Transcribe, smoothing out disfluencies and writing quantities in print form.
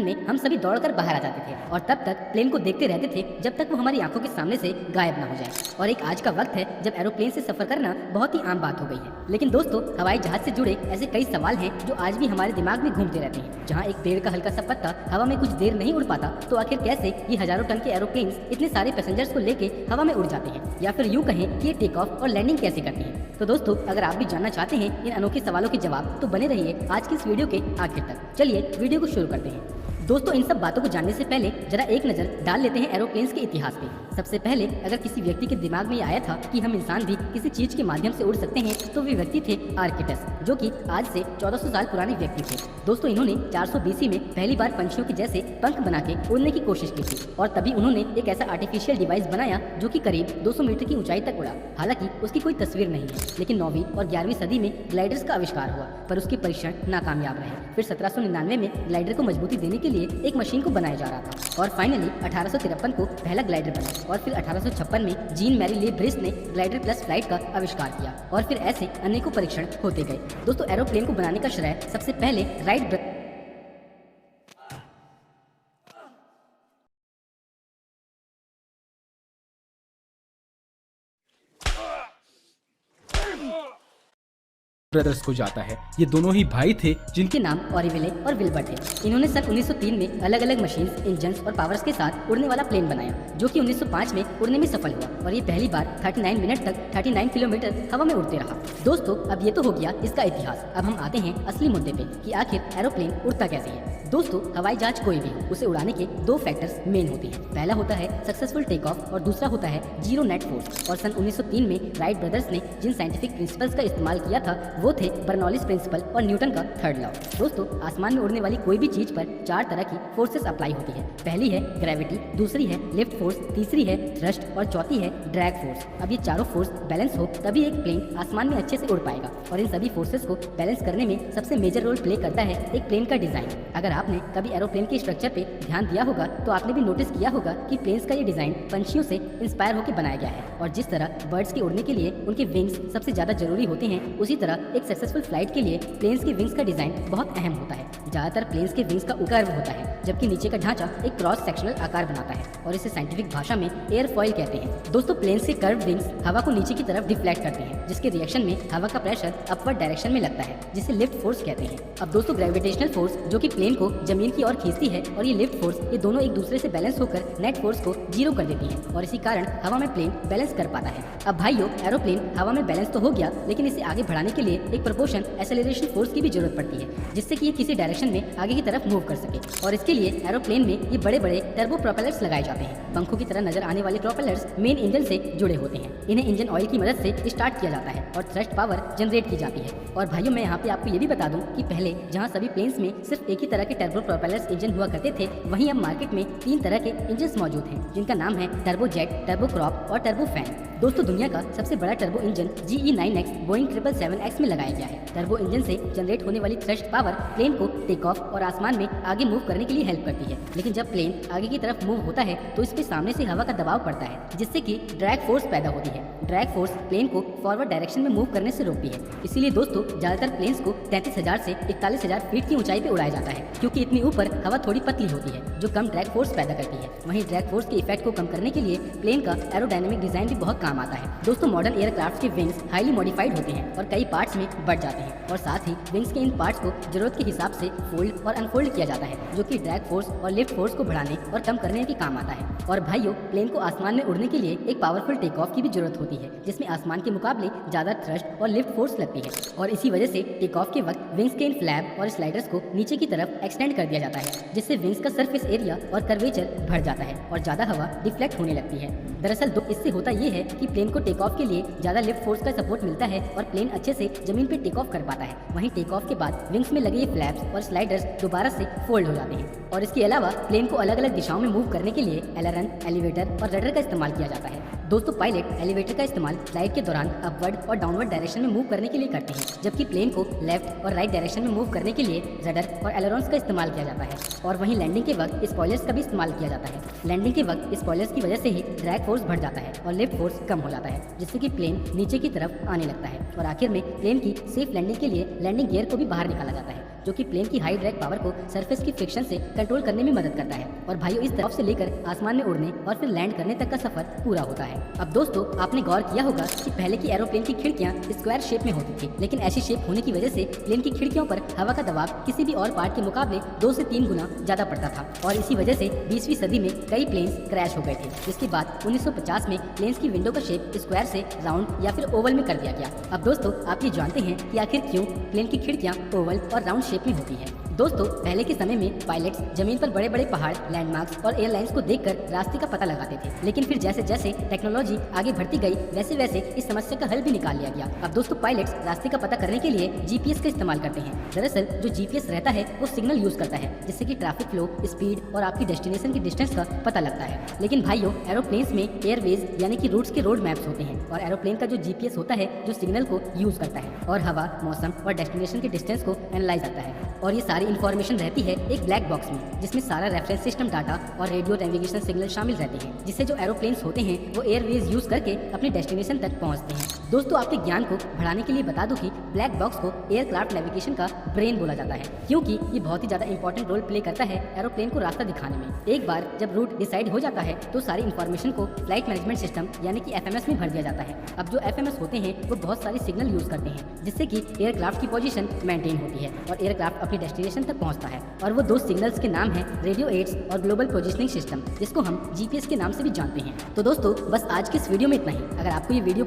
में हम सभी दौड़कर बाहर आ जाते थे और तब तक प्लेन को देखते रहते थे जब तक वो हमारी आंखों के सामने से गायब ना हो जाए। और एक आज का वक्त है जब एरोप्लेन से सफर करना बहुत ही आम बात हो गई है। लेकिन दोस्तों, हवाई जहाज से जुड़े ऐसे कई सवाल हैं जो आज भी हमारे दिमाग में घूमते रहते हैं। जहाँ एक पेड़ का हल्का सा पत्ता हवा में कुछ देर नहीं उड़ पाता, तो आखिर कैसे ये हजारों टन के एरोप्लेन इतने सारे पैसेंजर्स को लेके हवा में उड़ जाते हैं, या फिर यूँ कहें कि ये टेक ऑफ और लैंडिंग कैसे करते हैं। तो दोस्तों, अगर आप भी जानना चाहते हैं इन अनोखे सवालों के जवाब, तो बने रहिए आज की इस वीडियो के आखिर तक। चलिए वीडियो को शुरू करते हैं। दोस्तों, इन सब बातों को जानने से पहले जरा एक नज़र डाल लेते हैं एरोप्लेन्स के इतिहास पे। सबसे पहले अगर किसी व्यक्ति के दिमाग में ये आया था कि हम इंसान भी किसी चीज के माध्यम से उड़ सकते हैं, तो वे व्यक्ति थे आर्किटस, जो कि आज से 1400 साल पुराने व्यक्ति थे। दोस्तों, इन्होंने 400 BC में पहली बार पंछियों के जैसे पंख बना के उड़ने की कोशिश की थी, और तभी उन्होंने एक ऐसा आर्टिफिशियल डिवाइस बनाया जो कि करीब 200 मीटर की ऊंचाई तक उड़ा। हालांकि उसकी कोई तस्वीर नहीं है, लेकिन 9वीं और 11वीं सदी में ग्लाइडर्स का आविष्कार हुआ, पर उसके परीक्षण नाकामयाब रहे। फिर 1799 में ग्लाइडर को मजबूती देने के लिए एक मशीन को बनाया जा रहा था, और फाइनली 1853 को पहला ग्लाइडर बना, और फिर 1856 में जीन मैरी ले ब्रिस ने ग्लाइडर प्लस फ्लाइट का आविष्कार किया, और फिर ऐसे अनेकों परीक्षण होते गए। दोस्तों, एरोप्लेन को बनाने का श्रेय सबसे पहले राइट ब्रदर्स को जाता है। ये दोनों ही भाई थे जिनके नाम ऑरिविले और विल्बर थे। इन्होंने सन 1903 में अलग अलग मशीन्स, इंजन्स और पावर्स के साथ उड़ने वाला प्लेन बनाया, जो कि 1905 में उड़ने में सफल हुआ, और ये पहली बार 39 मिनट तक 39 किलोमीटर हवा में उड़ते रहा। दोस्तों, अब ये तो हो गया इसका इतिहास। अब हम आते हैं असली मुद्दे पे कि आखिर एरोप्लेन उड़ता कैसे है। दोस्तों, हवाई जहाज कोई भी हो, उसे उड़ाने के दो फैक्टर्स मेन होते हैं। पहला होता है सक्सेसफुल टेक ऑफ और दूसरा होता है जीरो नेट फोर्स। और सन 1903 में राइट ब्रदर्स ने जिन साइंटिफिक प्रिंसिपल्स का इस्तेमाल किया था वो थे बर्नौलीज प्रिंसिपल और न्यूटन का थर्ड लॉ। दोस्तों, आसमान में उड़ने वाली कोई भी चीज पर 4 तरह की फोर्सेस अप्लाई होती है। पहली है ग्रेविटी, दूसरी है लिफ्ट फोर्स, तीसरी है थ्रस्ट और चौथी है ड्रैग फोर्स। अब ये चारों फोर्स बैलेंस हो तभी एक प्लेन आसमान में अच्छे से उड़ पाएगा, और इन सभी फोर्सेस को बैलेंस करने में सबसे मेजर रोल प्ले करता है एक प्लेन का डिजाइन। अगर आपने कभी एरोप्लेन के स्ट्रक्चर पे ध्यान दिया होगा तो आपने भी नोटिस किया होगा कि प्लेन्स का ये डिजाइन पंछियों से इंस्पायर होकर बनाया गया है, और जिस तरह बर्ड्स के उड़ने के लिए उनके विंग्स सबसे ज्यादा जरूरी होते हैं, उसी तरह एक सक्सेसफुल फ्लाइट के लिए प्लेन्स के विंग्स का डिजाइन बहुत अहम होता है। ज्यादातर प्लेन्स के विंग्स का कर्व होता है, जबकि नीचे का ढांचा एक क्रॉस सेक्शनल आकार बनाता है, और इसे साइंटिफिक भाषा में एयरफॉइल कहते हैं। दोस्तों, प्लेन्स के कर्व विंग्स हवा को नीचे की तरफ डिफ्लेक्ट करते हैं, जिसके रिएक्शन में हवा का प्रेशर अपवर्ड डायरेक्शन में लगता है, जिसे लिफ्ट फोर्स कहते हैं। अब दोस्तों, ग्रेविटेशनल फोर्स जो कि प्लेन को जमीन की ओर खींचती है, और ये लिफ्ट फोर्स, ये दोनों एक दूसरे से बैलेंस होकर नेट फोर्स को जीरो कर देती है, और इसी कारण हवा में प्लेन बैलेंस कर पाता है। अब भाइयों, एरोप्लेन हवा में बैलेंस तो हो गया, लेकिन इसे आगे बढ़ाने के लिए एक प्रोपोर्शन एक्सेलरेशन फोर्स की भी जरूरत पड़ती है, जिससे कि ये किसी डायरेक्शन में आगे की तरफ मूव कर सके। और इसके लिए एरोप्लेन में ये बड़े बड़े टर्बो प्रोपेलर्स लगाए जाते हैं। पंखों की तरह नजर आने वाले प्रोपेलर्स मेन इंजन से जुड़े होते हैं। इन्हें इंजन ऑयल की मदद से स्टार्ट किया जाता है और थ्रस्ट पावर जनरेट की जाती है। और भाइयों, मैं यहाँ पे आपको ये भी बता दूं कि पहले जहाँ सभी प्लेन्स में सिर्फ एक ही तरह के टर्बो प्रोपेलर्स इंजन हुआ करते थे, वहीं अब मार्केट में 3 तरह के इंजन मौजूद हैं, जिनका नाम है टर्बो जेट, टर्बो क्रॉप और टर्बो फैन। दोस्तों, दुनिया का सबसे बड़ा turbo engine GE9X Boeing 777X में लगाया गया है। टर्बो इंजन से जनरेट होने वाली थ्रस्ट पावर प्लेन को टेक ऑफ और आसमान में आगे मूव करने के लिए हेल्प करती है। लेकिन जब प्लेन आगे की तरफ मूव होता है तो इस पे सामने से हवा का दबाव पड़ता है, जिससे कि ड्रैग फोर्स पैदा होती है। ड्रैग फोर्स प्लेन को फॉरवर्ड डायरेक्शन में मूव करने से रोकती है। इसीलिए दोस्तों, ज्यादातर प्लेन्स को 33,000 से 41,000 फीट की ऊंचाई पे उड़ाया जाता है, क्योंकि इतनी ऊपर हवा थोड़ी पतली होती है, जो कम ड्रैग फोर्स पैदा करती है। वहीं ड्रैग फोर्स के इफेक्ट को कम करने के लिए प्लेन का एरोडायनेमिक डिजाइन भी बहुत काम आता है। दोस्तों, मॉडर्न एयरक्राफ्ट के विंग्स हाईली मॉडिफाइड होते हैं और कई पार्ट्स में बढ़ जाते हैं, और साथ ही विंग्स के इन पार्ट्स को जरूरत के हिसाब से फोल्ड और अनफोल्ड किया जाता है, जो कि ड्रैग फोर्स और लिफ्ट फोर्स को बढ़ाने और कम करने के काम आता है। और भाइयों, प्लेन को आसमान में उड़ने के लिए एक पावरफुल टेक ऑफ की भी जरूरत होती है, जिसमें आसमान के मुकाबले ज्यादा थ्रस्ट और लिफ्ट फोर्स लगती है, और इसी वजह से टेक ऑफ के वक्त विंग्स के इन फ्लैप और स्लाइडर्स को नीचे की तरफ एक्सटेंड कर दिया जाता है, जिससे विंग्स का सरफेस एरिया और कर्वेचर बढ़ जाता है और ज्यादा हवा डिफ्लेक्ट होने लगती है। दरअसल इससे होता ये है कि प्लेन को टेक ऑफ के लिए ज्यादा लिफ्ट फोर्स का सपोर्ट मिलता है और प्लेन अच्छे से जमीन पे टेक ऑफ कर पाता है। वहीं टेक ऑफ के बाद विंग्स में लगे ये फ्लैप्स और स्लाइडर्स दोबारा से फोल्ड हो जाते हैं, और इसके अलावा प्लेन को अलग अलग दिशाओं में मूव करने के लिए एलरन, एलिवेटर और रडर का इस्तेमाल किया जाता है। दोस्तों पायलट एलिवेटर का इस्तेमाल फ्लाइट के दौरान अपवर्ड और डाउनवर्ड डायरेक्शन में मूव करने के लिए करते हैं, जबकि प्लेन को लेफ्ट और राइट डायरेक्शन में मूव करने के लिए रडर और एलेरोन्स का इस्तेमाल किया जाता है। और वहीं लैंडिंग के वक्त स्पॉयलर्स का भी इस्तेमाल किया जाता है। लैंडिंग के वक्त स्पॉयलर्स की वजह से ही ड्रैग फोर्स बढ़ जाता है और लिफ्ट फोर्स कम हो जाता है, जिससे कि प्लेन नीचे की तरफ आने लगता है। और आखिर में प्लेन की सेफ लैंडिंग के लिए लैंडिंग गियर को भी बाहर निकाला जाता है, जो कि प्लेन की हाई ड्रैग पावर को सरफेस की फ्रिक्शन से कंट्रोल करने में मदद करता है। और भाइयों, इस तरफ से लेकर आसमान में उड़ने और फिर लैंड करने तक का सफर पूरा होता है। अब दोस्तों, आपने गौर किया होगा कि पहले की एरोप्लेन की खिड़कियां स्क्वायर शेप में होती थी, लेकिन ऐसी शेप होने की वजह से प्लेन की खिड़कियों पर हवा का दबाव किसी भी और पार्ट के मुकाबले 2 से 3 गुना ज्यादा पड़ता था। और इसी वजह से 20वीं सदी में कई प्लेन्स क्रैश हो गए थे, जिसके बाद 1950 में प्लेन्स की विंडो का शेप स्क्वायर से राउंड या फिर ओवल में कर दिया गया। अब दोस्तों, आप ये जानते हैं कि आखिर क्यों प्लेन की खिड़कियां ओवल और राउंड शेप में होती है। दोस्तों, पहले के समय में पायलट्स जमीन पर बड़े बड़े पहाड़, लैंडमार्क्स और एयरलाइंस को देखकर रास्ते का पता लगाते थे, लेकिन फिर जैसे जैसे टेक्नोलॉजी आगे बढ़ती गई वैसे वैसे इस समस्या का हल भी निकाल लिया गया। अब दोस्तों, पायलट्स रास्ते का पता करने के लिए जीपीएस का इस्तेमाल करते हैं। दरअसल जो जीपीएस रहता है वो सिग्नल यूज करता है, जिससे कि ट्रैफिक फ्लो, स्पीड और आपकी डेस्टिनेशन की डिस्टेंस का पता लगता है। लेकिन भाइयों, एरोप्लेन्स में एयरवेज यानी कि रूट्स के रोड मैप्स होते हैं, और एरोप्लेन का जो जीपीएस होता है जो सिग्नल को यूज करता है और हवा, मौसम और डेस्टिनेशन के डिस्टेंस को एनालाइज करता है। और ये सारी इन्फॉर्मेशन रहती है एक ब्लैक बॉक्स में, जिसमें सारा रेफरेंस सिस्टम डाटा और रेडियो नेविगेशन सिग्नल शामिल रहते हैं, जिससे जो एरोप्लेन्स होते हैं वो एयरवेज यूज करके अपने डेस्टिनेशन तक पहुंचते हैं। दोस्तों, आपके ज्ञान को बढ़ाने के लिए बता दूं कि ब्लैक बॉक्स को एयरक्राफ्ट नेविगेशन का ब्रेन बोला जाता है, क्योंकि ये बहुत ही ज्यादा इंपॉर्टेंट रोल प्ले करता है एरोप्लेन को रास्ता दिखाने में। एक बार जब रूट डिसाइड हो जाता है तो सारी इन्फॉर्मेशन को फ्लाइट मैनेजमेंट सिस्टम यानी कि एफएमएस में भर दिया जाता है। अब जो एफएमएस होते हैं वो बहुत सारी सिग्नल यूज करते हैं, जिससे कि एयरक्राफ्ट की पोजीशन मेंटेन होती है और एयरक्राफ्ट अपनी डेस्टिनेशन तक पहुंचता है। और वो 2 सिग्नल्स के नाम है रेडियो एड्स और ग्लोबल पोजिशनिंग सिस्टम, जिसको हम जीपीएस के नाम से भी जानते हैं। तो दोस्तों, बस आज के इस वीडियो में इतना ही। अगर आपको ये वीडियो